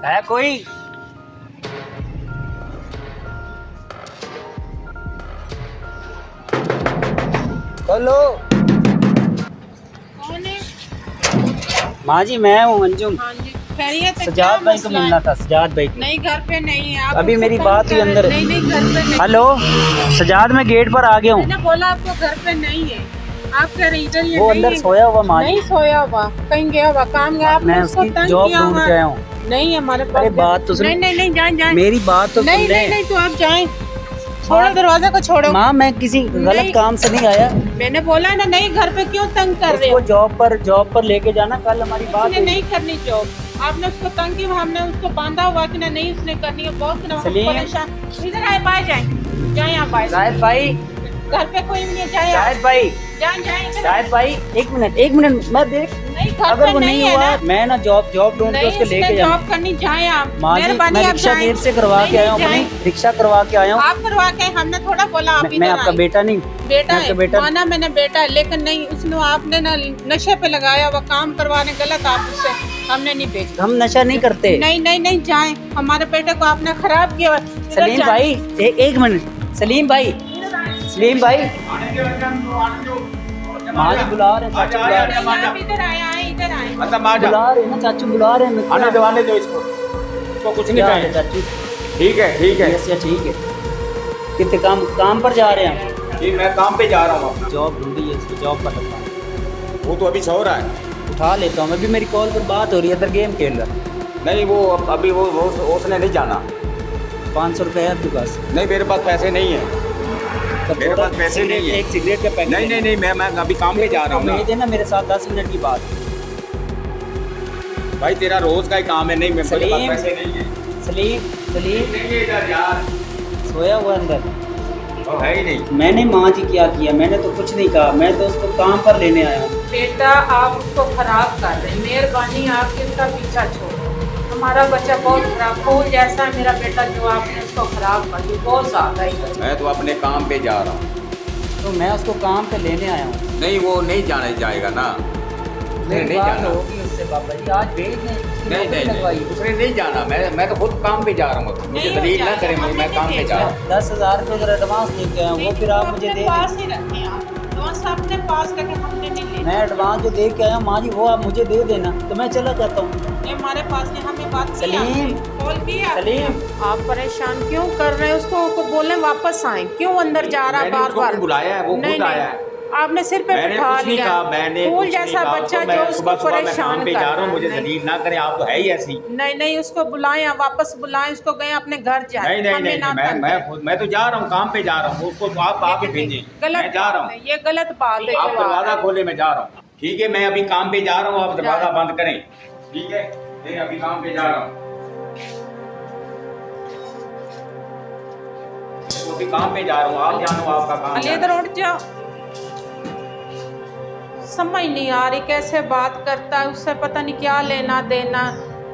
है कोई? हेलो कौन है? माँ जी मैं हूँ अंजुम। हाँ जी, खैरियत है? सजाद क्या भाई को मसला मिलना है? था, सजाद भाई को। नहीं घर पे नहीं है। आप अभी उसको मेरी फोन बात हुई करें। अंदर। नहीं नहीं घर पे नहीं। हेलो सजाद, मैं गेट पर आ गया हूँ। मैंने बोला आपको घर पे नहीं है। आप कह रहे इधर ये वो नहीं अंदर है। सोया हुआ माँ जी। नहीं सोया हुआ, कहीं गया हुआ, काम गया। आपने मैं उसको उसकी तंग जॉब किया ढूंढ हुआ के आया हूँ। नहीं हमारे पास। अरे बात तो सुनो। नहीं नहीं नहीं जाए जाए। मेरी बात तो नहीं सुन ले। नहीं नहीं तो आप जाए। छोड़ो दरवाजे को छोड़ो। माँ मैं किसी गलत नहीं। काम से नहीं आया। मैंने बोला ना नहीं, घर पे क्यों तंग कर रहे इसको हो? जॉब पर लेके जाना, कल हमारी बात उसने हुई। नहीं करनी जॉब। आपने उसको तंग किया, हमने उसको बांधा हुआ कि नहीं उसने करनी है। बहुत ना सलीम। परेशान। इधर आए, बाहर जाए जाए। आप बाहर जाहिद भाई, घर पे कोई नहीं है, जाए आप। जाहिद भाई, जाए जाए इधर। जाहिद भाई, एक मिनट मैं देख। नहीं घर अगर पे वो नहीं नहीं है हुआ, ना। मैं ना जॉब ढूंढ के नहीं उसको उसने लेके जाऊँ। जॉब करनी, जाए आप। माँ जी मेहरबानी मैं आप रिक्शा जाएं। देर से करवा के आया हूँ, नहीं, अपनी रिक्शा करवा के आया हूँ। आप करवा के, हमने थोड़ा बोला आप मैं इधर आपका आए। बेटा नहीं। बेटा मैं आपका है, बेटा। माना मैंने बेटा है, लेकिन नहीं उसने आपने ना नशे पे लगाया हुआ काम करवाने, गलत आप उससे हमने नहीं भेजा। हम नशा नहीं करते। नहीं नहीं नहीं जाए, हमारे बेटे को आपने खराब किया हुआ। इधर सलीम जाएं। भाई एक मिनट, सलीम भाई, सलीम भाई, माँ जी बुला रहे हैं, चाचू बुला रहे हैं। नहीं, आप इधर आए आए इधर आए। बुला रहे हैं ना, चाचू बुला रहे हैं। आने दो इसको कुछ नहीं क्या है कहें। चाचू? ठीक है अच्छा ठीक है। कितने काम पर जा रहे हैं? जी मैं काम पे जा रहा हूँ अपना। जॉब ढूंढी है, इसको जॉब पर लगता है। वो तो अभी सो रहा है। उठा लेता हूँ, अभी मेरी कॉल पर बात हो रही है, इधर गेम खेल रहा है। नहीं वो अभी वो उसने नहीं जाना। 500 रुपये है आपके पास? नहीं मेरे पास पैसे नहीं है। मेरे पास पैसे नहीं है। एक सिगरेट का पैकेट। नहीं मैं अभी काम पे जा रहा हूँ ना। भेज देना मेरे साथ, 10 मिनट की बात। भाई तेरा रोज का ही काम है। नहीं मेरे पास सलीम। पैसे नहीं है। सलीम नहीं है इधर यार। सोया हुआ अंदर। वो है ही नहीं। मैंने माँ जी क्या किया? मैंने तो कुछ नहीं कहा, मैं तो उसको काम पर लेने आया हूँ। बेटा आप उसको खराब कर रहे हैं, मेहरबानी आपके उसका पीछा छोड़ो। हमारा बच्चा बहुत खराब, फूल जैसा है मेरा बेटा, जो आपने उसको खराब कर दिया, बहुत ज्यादा ही। मैं तो अपने काम पे जा रहा हूँ। तो मैं उसको काम पे लेने आया हूँ। नहीं वो नहीं जाने जाएगा ना। उसने नहीं जाना। होगी उससे बाबा जी, आज भेज दें, उसकी नहीं नौकरी लगवाई। उसने नहीं जाना। मैं तो खुद काम पे जा रहा हूँ। मुझे दलील ना करें, मैं काम पे जा रहा हूँ। 10,000 रुपये अगर एडवांस दे के आया हूँ, वो फिर आप मुझे दे पास दें। ही रखें आप। एडवांस अपने पास रखें, हमने नहीं लेना। मैं एडवांस जो दे के आया हूँ माँ जी, वो आप मुझे दे देना, तो मैं चला जाता हूँ। ये हमारे पास नहीं, हमें बात की सलीम। आपने, कॉल की आपने। सलीम। आप परेशान क्यों कर रहे हैं उसको बोले वापस आए, क्यों अंदर जा रहा मैंने बार उसको बार? बुलाया है, वो नहीं, खुद नहीं, आया है। आपने सिर पे मैंने बिठा कुछ नहीं लिया। कहा। मैंने फूल कुछ नहीं जैसा कहा बच्चा उसको। जो मैं उसको सुबह मैं परेशान काम पे कर जा रहा हूँ। मुझे नहीं। दलील ना करें, आप तो है ही ऐसी। नहीं नहीं उसको बुलाएं, वापस बुलाएं उसको, गए अपने घर जाए। मैं तो जा रहा हूँ, काम पे जा रहा हूँ। उसको तो आप ही भेजें। मैं जा रहा हूँ। ये गलत बात है। आप दरवाजा खोले, मैं जा रहा हूँ। ठीक है मैं अभी काम पे जा रहा हूँ, आप दरवाजा बंद करें। ठीक है मैं अभी काम पे जा रहा हूँ। अभी काम पे जा रहा हूँ, आप जानो आपका काम। इधर उठ जाओ। समझ नहीं आ रही कैसे बात करता है, उससे पता नहीं क्या लेना देना।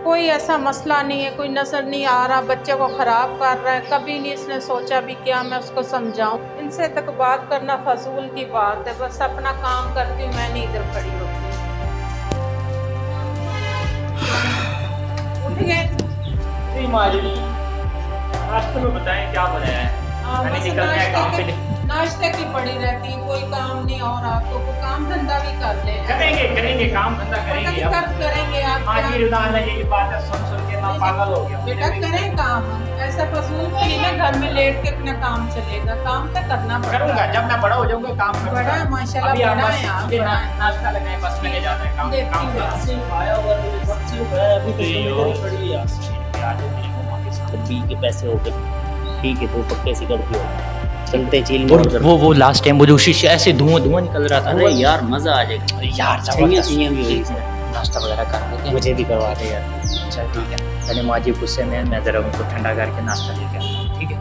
कोई ऐसा मसला नहीं है, कोई नजर नहीं आ रहा, बच्चे को खराब कर रहा है। कभी नहीं इसने सोचा भी क्या मैं उसको समझाऊं। इनसे तक बात करना फजूल की बात है। बस अपना काम करती हूँ, मैं नहीं इधर खड़ी होती। उठ गए रास्ते में बताएं क्या बनाया है। मैंने बस निकलना है काम पे। नाश्ते की पड़ी रहती है, कोई काम नहीं। और आपको कोई काम धंधा भी कर ले। करेंगे काम धंधा करेंगे। अब कब करेंगे आप? हाँ जी रुदान ये बात है, सुन के मैं पागल हो गया। बेटा करें काम, ऐसा फजूल तो नहीं ना घर में लेट के अपना काम चलेगा। काम तो करना करूंगा, पड़ेगा। जब मैं बड़ा हो जाऊंगा काम करूंगा। बड़ा है माशाल्लाह, अभी आप बड़ा बस है आप, मुझे बड़ा है। नाश्ता लगाए, बस मैंने जाना है काम देखती काम हूँ। पे। आया हुआ तो सबसे उठाया, अभी तो इधर ही पड़ी है। बी के पैसे हो गए, ठीक है, तो पक्के से करती हो। चलते चील वो लास्ट टाइम वो जो शीशे ऐसे धुआं निकल रहा था। अरे यार मजा आ जाएगा यार चाहिए भी होगी। नाश्ता वगैरह कर लेते हैं। मुझे भी करवा दे यार। चल ठीक है, मैंने माँ जी गुस्से में, मैं जरा उनको ठंडा करके नाश्ता लेके आता हूँ। ठीक है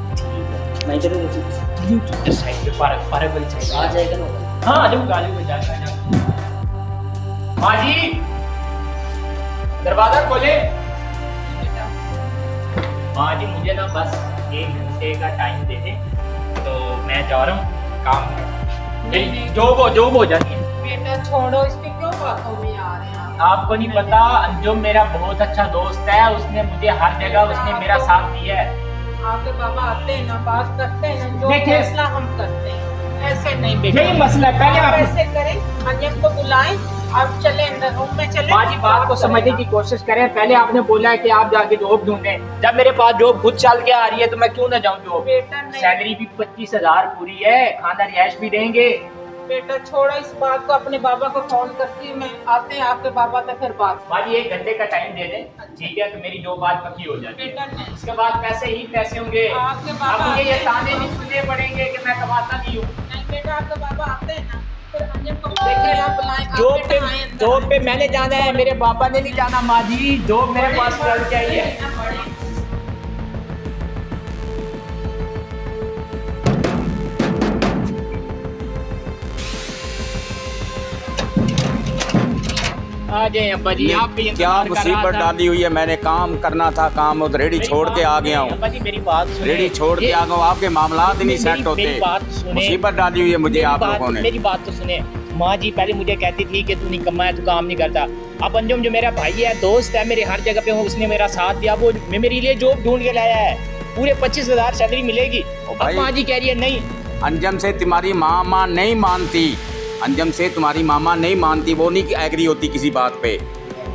मैं इधर साइड पे पार्क वाली साइड आ जाएगा ना। हाँ आ जाऊँ, गाली में जाएगा। माँ जी दरवाजा खोले। माँ जी मुझे ना बस 1 घंटे का टाइम दे दे, तो मैं जा रहा हूँ काम। नहीं, नहीं। जॉब हो जाती है। बेटा छोड़ो, इसके क्यों बातों में आ रहे हैं आप? आपको नहीं पता, अंजुम मेरा बहुत अच्छा दोस्त है, उसने मुझे हर जगह उसने मेरा साथ दिया है। आपके बाबा आते हैं ना, बात करते हैं ना, जो देखिए- फैसला हम करते हैं, ऐसे नहीं बेटा। यही मसला है, पहले आप आप ऐसे करें, अंजम को बुलाएं, आप चले अंदर रूम में चले। माँ जी बात को समझने की कोशिश करें। पहले आपने बोला है कि आप जाके जॉब ढूंढें, जब मेरे पास जॉब खुद चल के आ रही है तो मैं क्यों ना जाऊँ जॉब। बेटा नहीं, सैलरी भी 25,000 पूरी है, खाना रिहाइश भी देंगे। बेटा छोड़ो इस बात को, अपने बाबा को फोन करती हूँ मैं, आते हैं आपके बाबा तो फिर बात। माँ जी 1 घंटे का टाइम दे दें, ठीक है, तो मेरी जॉब आज पक्की हो जाती है। बेटा नहीं, उसके बाद पैसे ही पैसे होंगे। आपके बाबा अब मुझे ये आते हैं। ताने नहीं सुनने पड़ेंगे कि मैं कमाता नहीं हूँ। नहीं बेटा, आपके बाबा आते हैं ना, फिर अंजम को देखिए आप बुलाएं, आप जॉब बेटा आए अंदर। जॉब पे मैंने जाना है, मेरे पापा ने नहीं जाना। माँ जी जॉब मेरे पास चल के आई है। आ जाए अब्बा जी, आप भी क्या इंतजार कर रहा मुसीबत था। डाली हुई है, मैंने काम करना था, काम और रेडी मेरी छोड़ के बात आ गया सुनिए, हूँ। अब्बा जी मेरी बात सुनिए। रेडी छोड़ के ये- आ गया हूँ, आपके मामलात ही नहीं मेरी- सेट होते। मेरी बात सुने। मुसीबत डाली हुई है मुझे मेरी आप बात- लोगों ने। मेरी बात तो सुने। माँ जी पहले मुझे कहती थी कि तू नहीं कमा है, तू काम नहीं करता। अब अंजुम जो मेरा भाई है, दोस्त है, मेरे हर जगह पे हो, उसने मेरा साथ दिया। वो मेरे लिए जॉब ढूंढ के लाया है, पूरे 25,000 सैलरी मिलेगी। अब भाई- माँ जी कह रही है नहीं। अंजम से तुम्हारी मामा नहीं मानती, अंजम से तुम्हारी मामा नहीं मानती, वो नहीं एग्री होती किसी बात पे।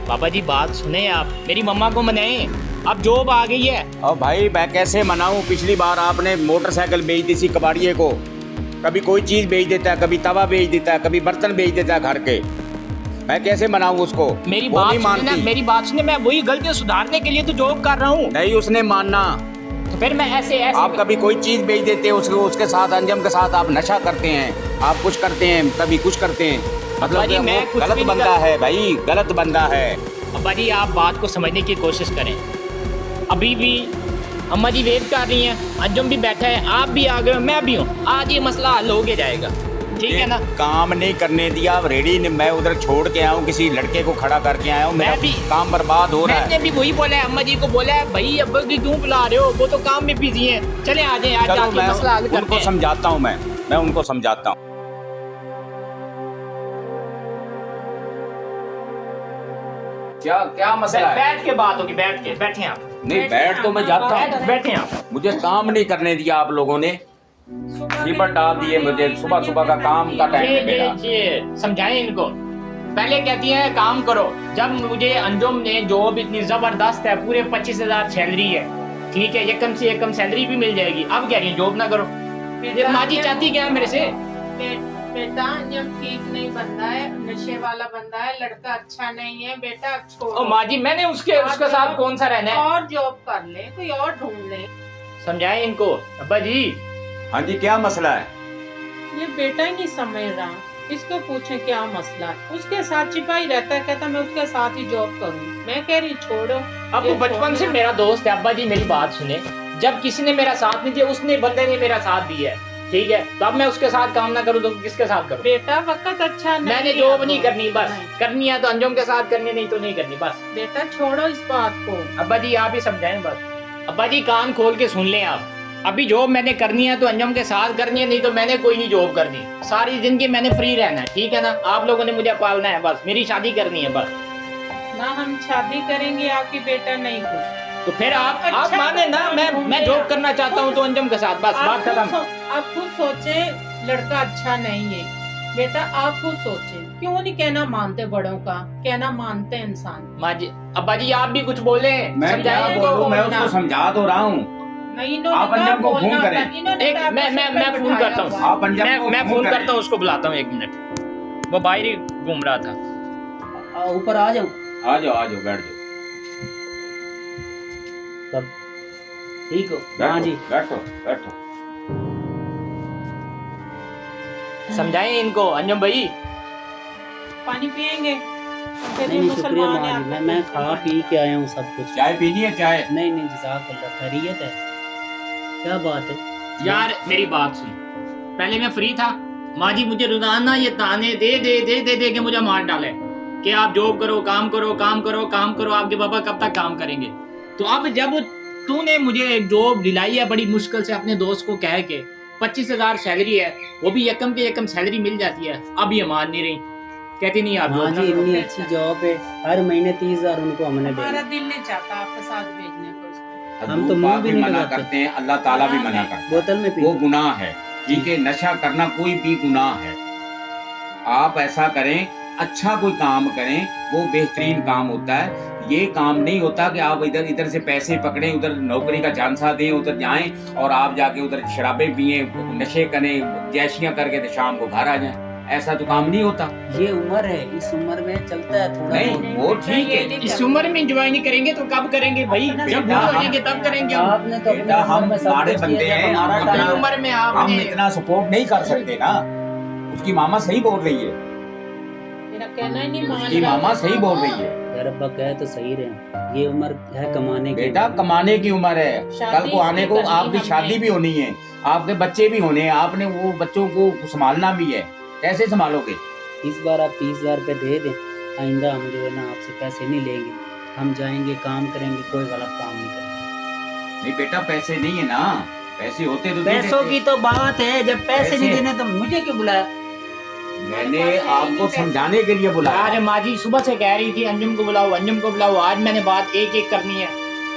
बाबा जी बात सुने, आप मेरी मम्मा को मनाएं, अब जॉब आ गई है। और भाई मैं कैसे मनाऊं, पिछली बार आपने मोटरसाइकिल बेच दी थी कबाड़िए को, कभी कोई चीज़ बेच देता है, कभी तवा बेच देता है, कभी बर्तन बेच देता है घर के। मैं कैसे मनाऊं उसको? मेरी वो बात नहीं सुने ना, मानती। मेरी बात सुने, मैं वही गलतियां सुधारने के लिए तो जॉब कर रहा हूँ। नहीं उसने मानना। तो फिर मैं ऐसे आप कभी कोई चीज़ बेच देते हैं, उसके साथ अंजम के साथ आप नशा करते हैं, आप कुछ करते हैं, कभी कुछ करते हैं। मतलब भाई, कि मैं वो कुछ गलत भी नहीं बंदा है भाई, गलत बंदा है। अब्बा जी आप बात को समझने की कोशिश करें। अभी भी अम्मा जी वेट कर रही हैं, अंजुम भी बैठा है, आप भी आ गए हो, मैं भी हूँ। आज ये मसला हल हो के जाएगा, ठीक है ना। काम नहीं करने दिया, रेडी ने मैं उधर छोड़ के आया हूँ, किसी लड़के को खड़ा करके आया हूँ, मेरा मैं भी- काम बर्बाद हो रहा मैंने है। भी वही बोला है, अम्मा जी को बोला है, भाई अब्बा जी क्यों बुला रहे हो, वो तो काम में बिजी हैं। चले आ जाएं, आज चलो जाके मैं मसला हल करते उनको हैं। समझाता हूँ, मैं उनको समझाता हूँ। क्या क्या मसला है? बैठ के बात होगी, बैठ के बैठे आप, नहीं बैठ तो मैं जाता हूँ, बैठे आप। मुझे काम नहीं करने दिया आप लोगों ने, मुसीबत डाल दिए मुझे। सुबह सुबह का काम का टाइम है मेरा। ये समझाएं इनको। पहले कहती है काम करो, जब मुझे अंजुम ने जॉब इतनी जबरदस्त है, पूरे 25,000 सैलरी है, ठीक है, ये कम से कम सैलरी भी मिल जाएगी। अब कह रही है जॉब ना करो। ये माँ जी चाहती क्या है मेरे से? बेटा अंजम ठीक नहीं बंदा है, नशे वाला बंदा है, लड़का अच्छा नहीं है बेटा, ओ छोड़ो। माँ जी मैंने उसके साथ कौन सा रहना है? और जॉब कर ले, कोई और ढूंढ ले। समझाएं इनको। अब्बा जी हाँ जी क्या मसला है? ये बेटा ही नहीं समझ रहा, इसको पूछे क्या मसला है। उसके साथ छिपाई रहता है, कहता मैं उसके साथ ही जॉब करूँ। मैं कह रही छोड़ो। अब वो बचपन से मेरा दोस्त है। अब्बा जी मेरी बात सुने, जब किसी ने मेरा साथ नहीं दिया, उसने बंदे ने मेरा साथ दिया है, ठीक है, तो अब मैं उसके साथ काम ना करूँ तो किसके साथ करूँ? बेटा वक्त अच्छा नहीं मैंने है जॉब अब। नहीं करनी, बस नहीं। करनी है तो अंजुम के साथ करनी, नहीं तो नहीं करनी, बस। बेटा छोड़ो इस बात को। अब्बा जी आप ही समझाएं बस। अब्बा जी कान खोल के सुन लें आप, अभी जॉब मैंने करनी है तो अंजुम के साथ करनी है, नहीं तो मैंने कोई नहीं जॉब करनी। सारी जिंदगी मैंने फ्री रहना है, ठीक है ना। आप लोगों ने मुझे पालना है, बस मेरी शादी करनी है बस। ना हम शादी करेंगे आपकी, बेटा नहीं कुछ। तो फिर आप अच्छा, माने ना, मैं जॉब करना चाहता हूँ तो अंजुम के साथ, बस बात खत्म। आप खुद सोचे, लड़का अच्छा नहीं है बेटा, आप खुद सोचे। क्यों नहीं कहना मानते बड़ों का, कहना मानते हैं इंसान। माँ जी अब्बा जी आप भी कुछ बोले, मैं क्या समझाइए बोलूं, इनको। मैं उसको समझा तो रहा हूँ। नहीं इन्होंने आप अंजम को फोन करें। एक मैं फोन करता हूँ, आप अंजम को मैं फोन फोन करें। करता हूँ, उसको बुलाता हूँ, 1 मिनट, वो बाहर ही घूम रहा था। ऊपर आ जाओ। आ जाओ बैठ जाओ, तब ठीक हो? हाँ जी बैठो बैठो। समझाएं इनको अंजुम भाई। पानी पियेंगे? नहीं नहीं शुक्रिया माँ जी, मैं खा पी के आया हूँ सब कुछ। चाय पीनी है? चाय नहीं नहीं जज़ाकल्लाह, खैरियत है? क्या बात है यार मेरी बात सुन, पहले मैं फ्री था, माँ जी मुझे रोजाना ये ताने दे दे दे दे दे के मुझे मार डाले कि आप जॉब करो, काम करो, काम करो, काम करो, आपके पापा कब तक काम करेंगे। तो अब जब तूने मुझे एक जॉब दिलाई है बड़ी मुश्किल से अपने दोस्त को कह के, 25,000 सैलरी है, वो भी यकम के यकम सैलरी मिल जाती है, अब ये मान नहीं रही। कहती नहीं आप हाँ जॉब ना जी, करो। इतनी अच्छी जॉब है, हर महीने 30,000 उनको हमने हमारा देना। दिल नहीं चाहता आपके साथ भेजने को उसको। हम तो मुंह भी नहीं मना लगाते। करते हैं, अल्लाह ताला भी मना करता है। बोतल में वो पी। गुनाह है, ठीक है। नशा करना कोई भी गुनाह है। आप ऐसा करें, अच्छा कोई काम करें, वो बेहतरीन काम होता है। ये काम नहीं होता कि आप इधर इधर से पैसे पकड़ें, उधर नौकरी का झांसा दें, उधर जाएं और आप जाके उधर शराबें पिए, नशे करें, जैशियां करके तो शाम को घर आ जाएं। ऐसा तो काम नहीं होता। ये उम्र है, इस उम्र में चलता है थोड़ा नहीं, बहुत। वो ठीक है। इस उम्र में एंजॉय नहीं करेंगे तो कब करेंगे भाई? अपना जब बेटा बूढ़े हो हम- जाएंगे तब करेंगे हम। आपने तो अपनी बेटा, उम्र हम में सब बड़े कुछ बंदे किया, जब हैं, हमारा हम अपनी टाइम- उम्र में हम आपने इतना सपोर्ट नहीं कर सकते ना। उसकी मामा सही बोल रही है, मेरा कहना ही नहीं मान उसकी रहा। मामा सही बोल रही है। यार अब्बा कहे तो सही रहे, ये उम्र है कमाने की। बेटा कमाने की उम्र है, शादी कल को आने को इसकी करनी आपकी हमने। शादी भी होनी है, आपके बच्चे भी होने हैं, आपने वो बच्चों को संभालना भी है। कैसे संभालोगे? इस बार आप 30,000 रुपये दे दें, आइंदा हम जो है ना आपसे पैसे नहीं लेंगे। हम जाएंगे, काम करेंगे, कोई गलत काम नहीं करेंगे। नहीं बेटा, पैसे नहीं है ना, पैसे होते तो दे पैसों देते। की तो बात है, जब पैसे नहीं पैसे- देने तो मुझे क्यों बुलाया? मैंने आपको समझाने के लिए बुलाया। अरे माँ जी सुबह से कह रही थी अंजुम को बुलाओ, अंजुम को बुलाओ। आज मैंने बात एक एक करनी है,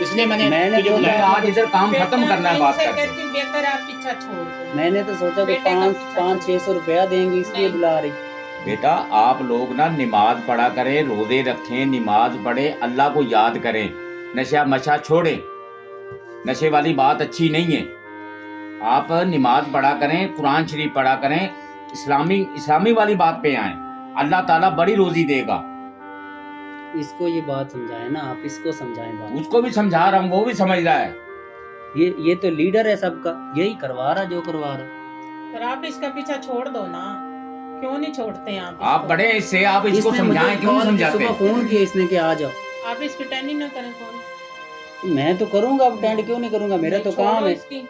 इसलिए मैंने मैंने तुझे तो बुलाया। आज इधर काम खत्म करना है, बात इनसे करके। कहती हूँ, बेहतर आप पीछा छोड़ दो। मैंने तो सोचा कि बेटे का पीछा 500-600 रुपया देंगे, इसलिए नहीं। बुला रही। बेटा आप लोग ना नमाज पढ़ा करें, रोजे रखें, नमाज पढ़े, अल्लाह को याद करें, नशा मशा छोड़ें। नशे वाली बात अच्छी नहीं है। आप नमाज पढ़ा करें, कुरान शरीफ पढ़ा करें, इस्लामी वाली बात पे आए, अल्लाह ताला बड़ी रोजी देगा। इसको ये बात समझाए ना, आप इसको समझाएं बात। उसको भी समझा रहा हूँ, वो भी समझ रहा है। ये तो लीडर है सबका, यही करवा रहा जो करवा रहा। पर आप इसका पीछा छोड़ दो ना, क्यों नहीं छोड़ते हैं आप आप इसको? बड़े इससे, आप इसको इसने मुझे समझाएं, क्यों नहीं कॉल की, समझाते? सुबह फोन किया इसने कि आ जाओ। आप इसकी टेंशन ना करें कॉल। मैं तो करूंगा, अब अटेंड क्यों नहीं करूंगा, मेरा तो छोड़ो काम है। इसकी।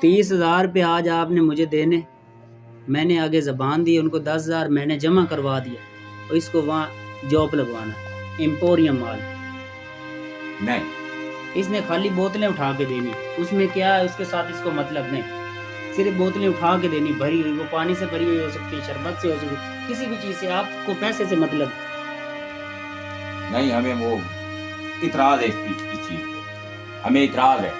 30,000 रुपये आज आपने मुझे देने, मैंने आगे जबान दी, उनको 10,000 मैंने जमा करवा दिया, और इसको वहाँ जॉब लगवाना, एम्पोरियम माल। नहीं, इसने खाली बोतलें उठा के देनी, उसमें क्या है उसके साथ इसको मतलब नहीं, सिर्फ बोतलें उठा के देनी, भरी हुई, वो पानी से भरी हुई हो सकती है, शरबत से हो सकती है, किसी भी चीज़ से, आपको पैसे से मतलब। नहीं, हमें वो इतराज है इस चीज पे, हमें इतराज है।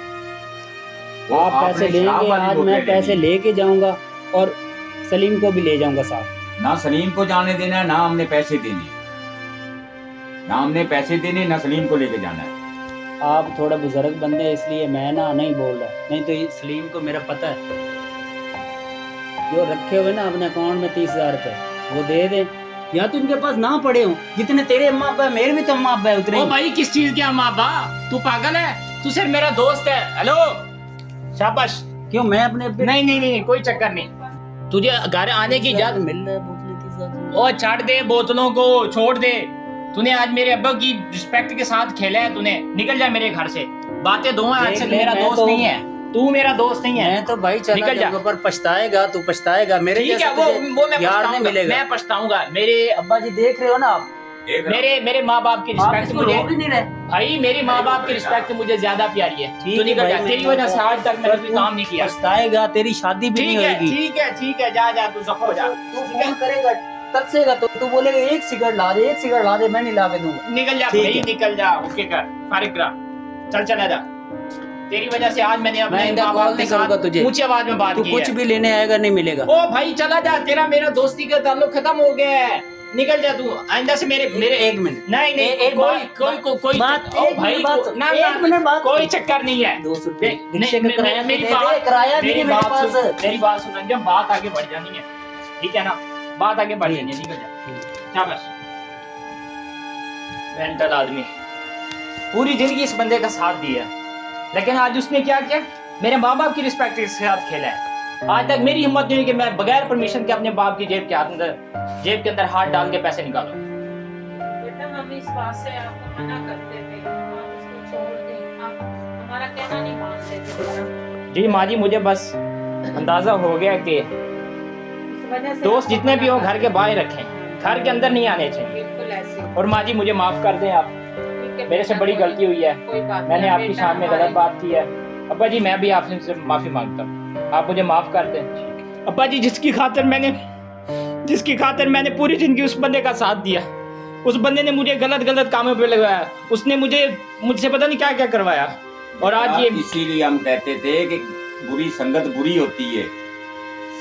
वो आप आपने पैसे शराब लेंगे, वाली आज बोतलें मैं पैसे लेनी। लेके जाऊंगा और सलीम को भी ले जाऊंगा साथ। ना सलीम को जाने देना है, ना हमने पैसे देने, ना हमने पैसे देने, ना सलीम को लेके जाना है। आप थोड़ा बुजुर्ग बंदे हैं, इसलिए मैं ना नहीं बोल रहा, नहीं तो ये सलीम को मेरा पता है, जो रखे हुए ना अपने अकाउंट में 30,000 रुपये वो दे दे, या तो इनके पास ना पड़े हो, जितने तेरे अम्मा अब्बा है, मेरे भी तो अम्मा अब्बा है उतने ओ ही। भाई किस चीज के अम्मा अब्बा? तू पागल है? तू सिर्फ मेरा दोस्त है। हेलो, शाबाश। क्यों मैं अपने नहीं नहीं नहीं, कोई चक्कर नहीं। तुझे घर आने की इजाजत मिल रहा है बोतलें 30,000। ओ छाड़ दे बोतलों को, छोड़ दे। तूने आज मेरे अब्बा की रिस्पेक्ट के साथ खेला है, तूने निकल जा मेरे घर से। बातें दो हैं, आज से देख ले, मेरा मैं दोस्त तो- नहीं है, तू मेरा दोस्त नहीं है। मैं तो भाई चला निकल जा। जाऊंगा, पर पछताएगा, तू पछताएगा, मेरे ठीक है, जैसा वो तुझे मैं यार नहीं पछताऊंगा, मिलेगा। मैं पछताऊंगा। मेरे अब्बा जी देख रहे हो ना आप, मेरे माँ बाप की आप रिस्पेक्ट इसको मुझे, रोक ही नहीं रहे। भाई मेरी माँ बाप की रिस्पेक्ट मुझे ज्यादा प्यारी है। ठीक तू है निकल भाई, जा, मैं तेरी वजह से निकलता आज तक मैंने कोई तू काम नहीं किया। पछताएगा, तेरी शादी भी नहीं ठीक है होगी। ठीक है ठीक है, जा जा, तू दफा हो जा। तू फोन करेगा, तरसेगा तो तू बोलेगा एक सिगरेट ला दे, एक सिगरेट ला दे, मैं नहीं ला के दूंगा। निकल जा ठीक भाई, है। निकल जा, ओके कर, फारिग करा, चल चला जा। तेरी वजह से आज मैंने अपने मैं इनका माँ कॉल बाप के नहीं करूंगा साथ तुझे। ऊंची आवाज में बात तू की कुछ है। भी लेने आएगा नहीं मिलेगा। ओ भाई चला जा, तेरा मेरा दोस्ती का ताल्लुक खत्म हो गया है, निकल जा तू। आइंदा से मेरे एक मिनट, नहीं नहीं, एक कोई बात- कोई कोई बात- ओ एक भाई मिनट बात- ना एक मिनट बात- कोई चक्कर नहीं है। 200 रुपए नहीं, रिक्शे का किराया मेरी दे दे, बात- किराया नहीं मेरी है मेरे बात पास। सुन, मेरी बात सुन अंजम, बात आगे बढ़ जानी है, ठीक है ना? बात आगे बढ़ जानी है, निकल जा, शाबाश। मेंटल आदमी, पूरी जिंदगी इस बंदे का साथ दिया, लेकिन आज उसने क्या किया? मेरे माँ बाप की रिस्पेक्ट के साथ खेला है। आज तक मेरी हिम्मत नहीं हुई कि मैं बगैर परमिशन के अपने बाप की जेब के अंदर हाथ डाल के पैसे निकालूं। बेटा हम इस बात से आपको मना करते थे, आप उसको छोड़ दें, आप हमारा कहना नहीं मानते थे बेटा। जी माँ जी, मुझे बस अंदाजा हो गया कि इस वजह से दोस्त आपको जितने भी हो मना घर के बाहर रखें, घर के अंदर नहीं आने चाहिए। बिल्कुल ऐसे। और माँ जी मुझे माफ कर दें आप, ठीक है मेरे से बेटा, बड़ी कोई- गलती हुई है, कोई बात नहीं, मैंने आपकी बेटा सामने हमारे- गलत बात की है। अब्बा जी मैं भी आपसे माफी मांगता हूँ, आप मुझे माफ कर दें। अब्बा जी जिसकी खातिर मैंने जिसकी खातिर मैंने पूरी जिंदगी उस बंदे का साथ दिया। उस बंदे ने मुझे गलत गलत कामों पे लगाया, उसने मुझसे पता नहीं क्या क्या करवाया। और आज ये इसीलिए हम कहते थे कि बुरी संगत बुरी होती है,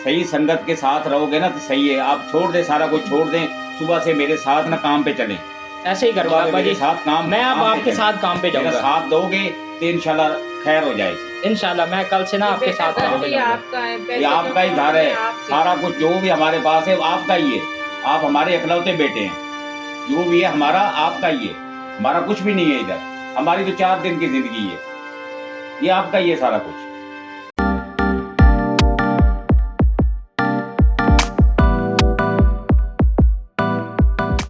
सही संगत के साथ रहोगे ना तो सही है। आप छोड़ दें, सारा कुछ छोड़ दें, सुबह से मेरे साथ ना काम पे चलें। ऐसे ही करूँगा अब्बा जी, साथ काम, मैं अब काम पे आपके चलें। साथ काम पे मेरा जाऊँगा। साथ दोगे तो इंशाल्लाह खैर हो जाएगी। इंशाल्लाह मैं कल से ना आपके बेटा साथ काम घर पे भी जाऊँगा। आपका है, ये पैसे आपका ही तो घर है, आपके। सारा कुछ जो भी हमारे पास है वो आपका ही है। आप हमारे इकलौते बेटे हैं, जो भी है हमारा आपका ही है। हमारा कुछ भी नहीं है इधर, हमारी तो 4 दिन की जिंदगी है, ये आपका ही है सारा कुछ।